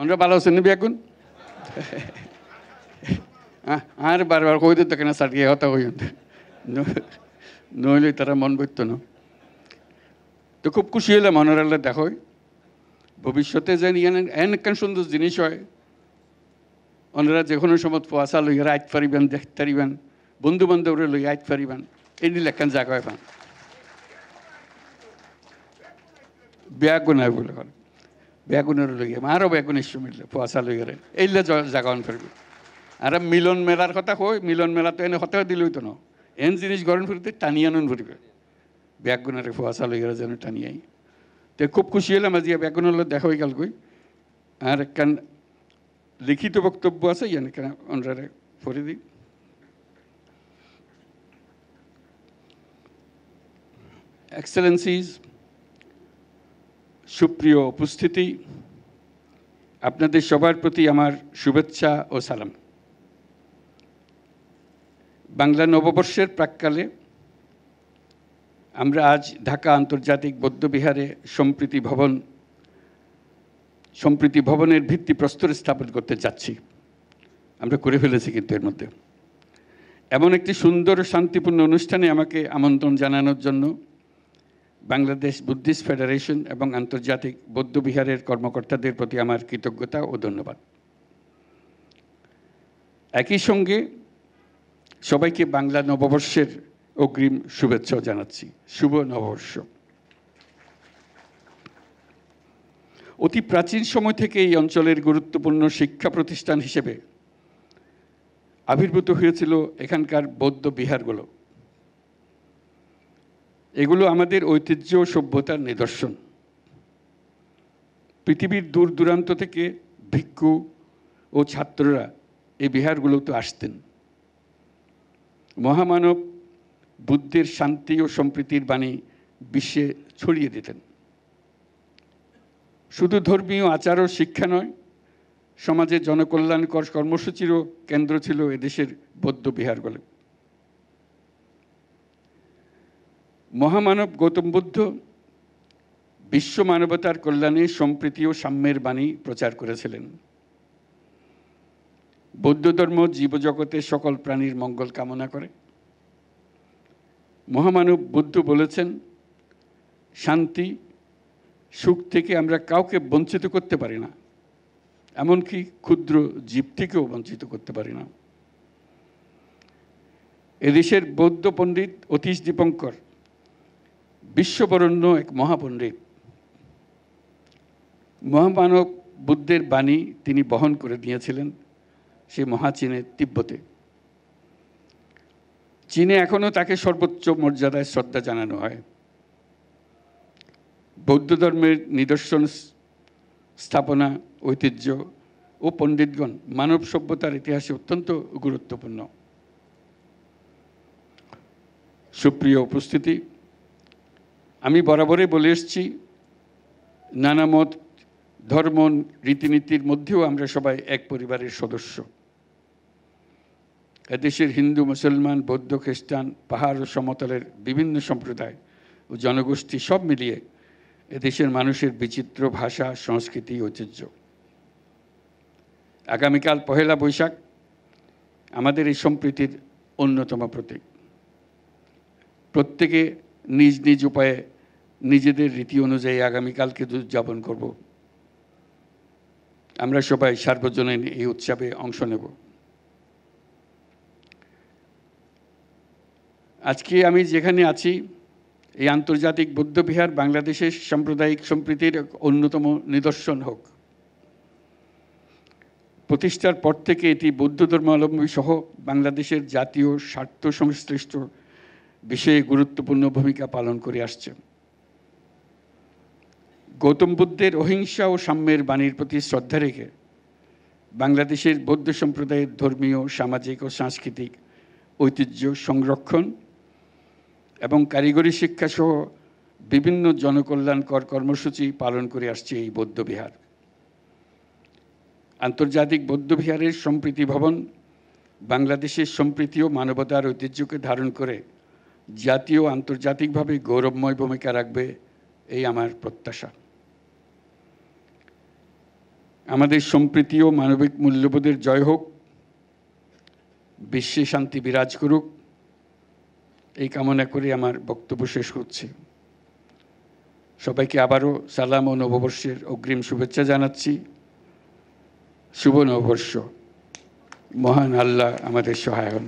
ওনারা ভালো আছেন না এখন? আর বারবার কই দিত কেন সাটিয়ে হতা হই নইলে তারা মন বইত না। তো খুব খুশি হইলাম ওনারা দেখোই ভবিষ্যতে যেন এন একখান সুন্দর জিনিস হয়, ওনারা যে কোনো সময় পোয়াশা লইয়া আইত পারিবেন, দেখতে পারিবেন, বন্ধু বান্ধবরে লইয়া আইত পারিবেন, এই নিলে একখান জায়গা হয় পান ব্যাগুনায় বলে করে ব্যাগুনের লইয়া আরও ব্যাগুনের মিললে পোয়াশা লইয়ারে এইলে জাগান করবে। আর মিলন মেলার কথা কই, মিলন মেলা তো এনে হতে দিল হইতো না, এন জিনিস গরম ফুরিতে টানিয়ে আনুন ফুরিবে ব্যাগুনের পোয়াশা লইয়ারে যেন টানিয়াই। তো খুব খুশি হলাম আজ ব্যাগুনের দেখা হয়ে গেল কই। আর একখান লিখিত বক্তব্য আছে কেন ওনারে পড়ে দিই। এক্সেলেন্সিজ, সুপ্রিয় উপস্থিতি, আপনাদের সবার প্রতি আমার শুভেচ্ছা ও সালাম। বাংলা নববর্ষের প্রাক্কালে আমরা আজ ঢাকা আন্তর্জাতিক বৌদ্ধবিহারে সম্প্রীতি ভবনের ভিত্তিপ্রস্তর স্থাপন করতে যাচ্ছি। আমরা করে ফেলেছি কিন্তু এর মধ্যে। এমন একটি সুন্দর শান্তিপূর্ণ অনুষ্ঠানে আমাকে আমন্ত্রণ জানানোর জন্য বাংলাদেশ বুদ্ধিস্ট ফেডারেশন এবং আন্তর্জাতিক বৌদ্ধবিহারের কর্মকর্তাদের প্রতি আমার কৃতজ্ঞতা ও ধন্যবাদ। একই সঙ্গে সবাইকে বাংলা নববর্ষের অগ্রিম শুভেচ্ছাও জানাচ্ছি। শুভ নববর্ষ। অতি প্রাচীন সময় থেকে এই অঞ্চলের গুরুত্বপূর্ণ শিক্ষা প্রতিষ্ঠান হিসেবে আবির্ভূত হয়েছিল এখানকার বৌদ্ধ বিহারগুলো। এগুলো আমাদের ঐতিহ্য ও সভ্যতার নিদর্শন। পৃথিবীর দূর দূরান্ত থেকে ভিক্ষু ও ছাত্ররা এই বিহারগুলোতে আসতেন। মহামানব বুদ্ধের শান্তি ও সম্প্রীতির বাণী বিশ্বে ছড়িয়ে দিতেন। শুধু ধর্মীয় আচার ও শিক্ষা নয়, সমাজে জনকল্যাণকর কর্মসূচিরও কেন্দ্র ছিল এদেশের বৌদ্ধ বিহারগুলো। মহামানব গৌতম বুদ্ধ বিশ্ব মানবতার কল্যাণে সম্প্রীতি ও সাম্যের বাণী প্রচার করেছিলেন। বৌদ্ধ ধর্ম জীবজগতের সকল প্রাণীর মঙ্গল কামনা করে। মহামানব বুদ্ধ বলেছেন, শান্তি সুখ থেকে আমরা কাউকে বঞ্চিত করতে পারি না, এমনকি ক্ষুদ্র জীব থেকেও বঞ্চিত করতে পারি না। এদেশের বৌদ্ধ পণ্ডিত অতীশ দীপঙ্কর বিশ্ববরণ্য এক মহাপণ্ডিত। মহামানব বুদ্ধের বাণী তিনি বহন করে নিয়েছিলেন সে মহাচীনের তিব্বতে। চীনে এখনও তাকে সর্বোচ্চ মর্যাদায় শ্রদ্ধা জানানো হয়। বৌদ্ধ ধর্মের নিদর্শন, স্থাপনা, ঐতিহ্য ও পণ্ডিতগণ মানব সভ্যতার ইতিহাসে অত্যন্ত গুরুত্বপূর্ণ। সুপ্রিয় উপস্থিতি, আমি বরাবরই বলে এসেছি, নানা মত, ধর্ম, রীতিনীতির মধ্যেও আমরা সবাই এক পরিবারের সদস্য। এদেশের হিন্দু, মুসলমান, বৌদ্ধ, খ্রিস্টান, পাহাড় ও সমতলের বিভিন্ন সম্প্রদায় ও জনগোষ্ঠী সব মিলিয়ে এদেশের মানুষের বিচিত্র ভাষা, সংস্কৃতি, ঐতিহ্য। আগামীকাল পহেলা বৈশাখ আমাদের এই সম্প্রীতির অন্যতম প্রতীক। প্রত্যেকে নিজ নিজ উপায়ে নিজেদের রীতি অনুযায়ী আগামীকালকে উদযাপন করব। আমরা সবাই সার্বজনীন এই উৎসবে অংশ নেব। আজকে আমি যেখানে আছি, এই আন্তর্জাতিক বৌদ্ধবিহার বাংলাদেশের সাম্প্রদায়িক সম্প্রীতির অন্যতম নিদর্শন হোক। প্রতিষ্ঠার পর থেকে এটি বৌদ্ধ ধর্মাবলম্বী সহ বাংলাদেশের জাতীয় স্বার্থ সংশ্লিষ্ট বিষয়ে গুরুত্বপূর্ণ ভূমিকা পালন করে আসছে। গৌতম বুদ্ধের অহিংসা ও সাম্যের বাণীর প্রতি শ্রদ্ধা রেখে বাংলাদেশের বৌদ্ধ সম্প্রদায়ের ধর্মীয়, সামাজিক ও সাংস্কৃতিক ঐতিহ্য সংরক্ষণ এবং কারিগরি শিক্ষাসহ বিভিন্ন জনকল্যাণকর কর্মসূচি পালন করে আসছে এই বৌদ্ধবিহার। আন্তর্জাতিক বৌদ্ধবিহারের সম্প্রীতি ভবন বাংলাদেশের সম্প্রীতি ও মানবতার ঐতিহ্যকে ধারণ করে জাতীয় আন্তর্জাতিকভাবে গৌরবময় ভূমিকা রাখবে, এই আমার প্রত্যাশা। আমাদের সম্প্রীতি ও মানবিক মূল্যবোধের জয় হোক, বিশ্বে শান্তি বিরাজ করুক, এই কামনা করে আমার বক্তব্য শেষ করছি। সবাইকে আবারও সালাম ও নববর্ষের অগ্রিম শুভেচ্ছা জানাচ্ছি। শুভ নববর্ষ। মহান আল্লাহ আমাদের সহায় হন।